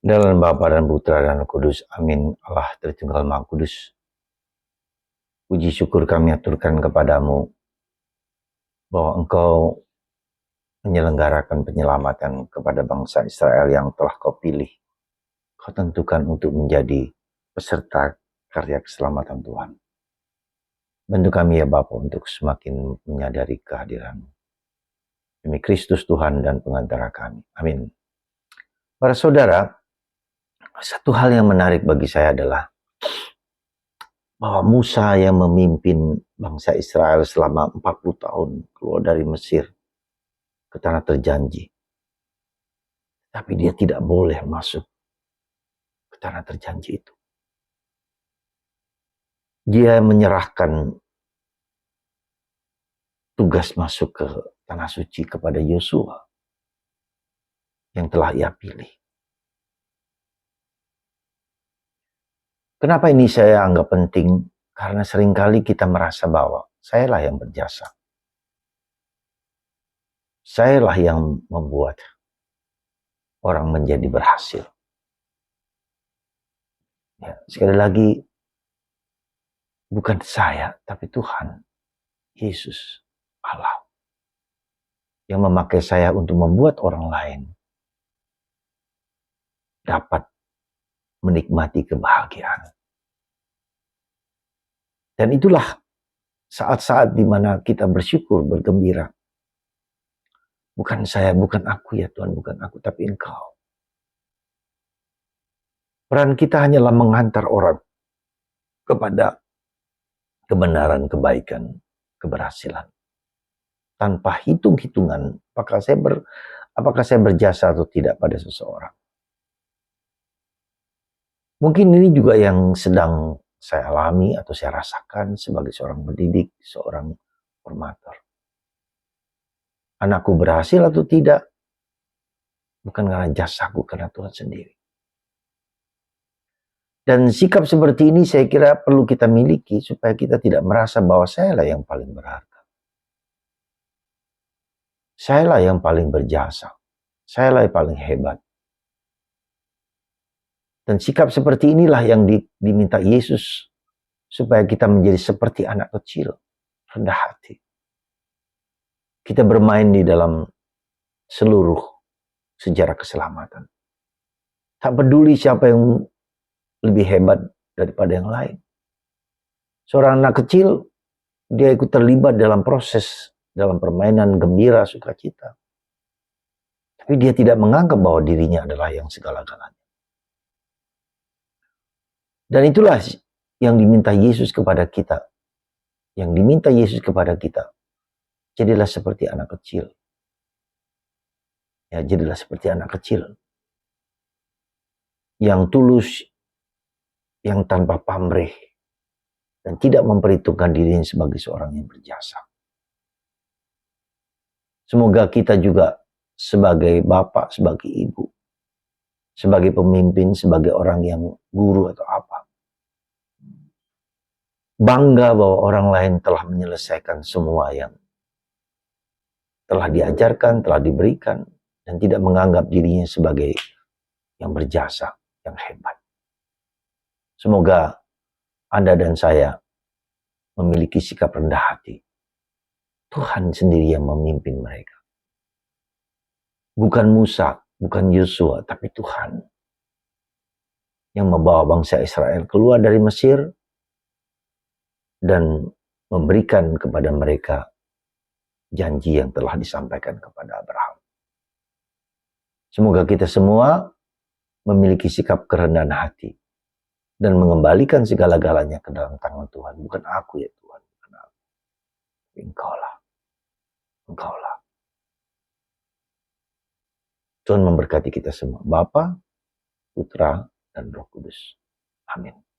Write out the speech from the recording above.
Dalam Bapa dan Putra dan Roh Kudus. Amin. Allah Tritunggal Maha Kudus. Puji syukur kami aturkan kepadamu bahwa Engkau menyelenggarakan penyelamatan kepada bangsa Israel yang telah Kau pilih. Kau tentukan untuk menjadi peserta karya keselamatan Tuhan. Bantu kami ya Bapa untuk semakin menyadari kehadiran-Mu. Demi Kristus Tuhan dan pengantara kami. Amin. Para saudara, satu hal yang menarik bagi saya adalah bahwa Musa yang memimpin bangsa Israel selama 40 tahun keluar dari Mesir ke tanah terjanji. Tapi dia tidak boleh masuk ke tanah terjanji itu. Dia menyerahkan tugas masuk ke tanah suci kepada Yosua yang telah ia pilih. Kenapa ini saya anggap penting? Karena seringkali kita merasa bahwa sayalah yang berjasa. Sayalah yang membuat orang menjadi berhasil. Ya, sekali lagi, bukan saya, tapi Tuhan, Yesus, Allah, yang memakai saya untuk membuat orang lain dapat menikmati kebahagiaan. Dan itulah saat-saat di mana kita bersyukur, bergembira. Bukan saya, bukan aku ya Tuhan, bukan aku, tapi Engkau. Peran kita hanyalah menghantar orang kepada kebenaran, kebaikan, keberhasilan. Tanpa hitung-hitungan, apakah saya berjasa atau tidak pada seseorang. Mungkin ini juga yang sedang saya alami atau saya rasakan sebagai seorang pendidik, seorang formator. Anakku berhasil atau tidak, bukan karena jasaku, karena Tuhan sendiri. Dan sikap seperti ini saya kira perlu kita miliki supaya kita tidak merasa bahwa sayalah yang paling berharga. Sayalah yang paling berjasa. Sayalah yang paling hebat. Dan sikap seperti inilah yang diminta Yesus supaya kita menjadi seperti anak kecil, rendah hati. Kita bermain di dalam seluruh sejarah keselamatan. Tak peduli siapa yang lebih hebat daripada yang lain. Seorang anak kecil, dia ikut terlibat dalam proses, dalam permainan gembira, sukacita. Tapi dia tidak menganggap bahwa dirinya adalah yang segala-galanya. Dan itulah yang diminta Yesus kepada kita. Yang diminta Yesus kepada kita. Jadilah seperti anak kecil. Ya, jadilah seperti anak kecil. Yang tulus, yang tanpa pamrih. Dan tidak memperhitungkan dirinya sebagai seorang yang berjasa. Semoga kita juga sebagai bapak, sebagai ibu, sebagai pemimpin, sebagai orang yang guru atau apa, bangga bahwa orang lain telah menyelesaikan semua yang telah diajarkan, telah diberikan, dan tidak menganggap dirinya sebagai yang berjasa, yang hebat. Semoga Anda dan saya memiliki sikap rendah hati. Tuhan sendiri yang memimpin mereka. Bukan Musa, bukan Yosua, tapi Tuhan yang membawa bangsa Israel keluar dari Mesir dan memberikan kepada mereka janji yang telah disampaikan kepada Abraham. Semoga kita semua memiliki sikap kerendahan hati dan mengembalikan segala-galanya ke dalam tangan Tuhan. Bukan aku ya Tuhan, bukan aku. Engkaulah. Engkaulah. Tuhan memberkati kita semua. Bapa, Putra, dan Roh Kudus. Amin.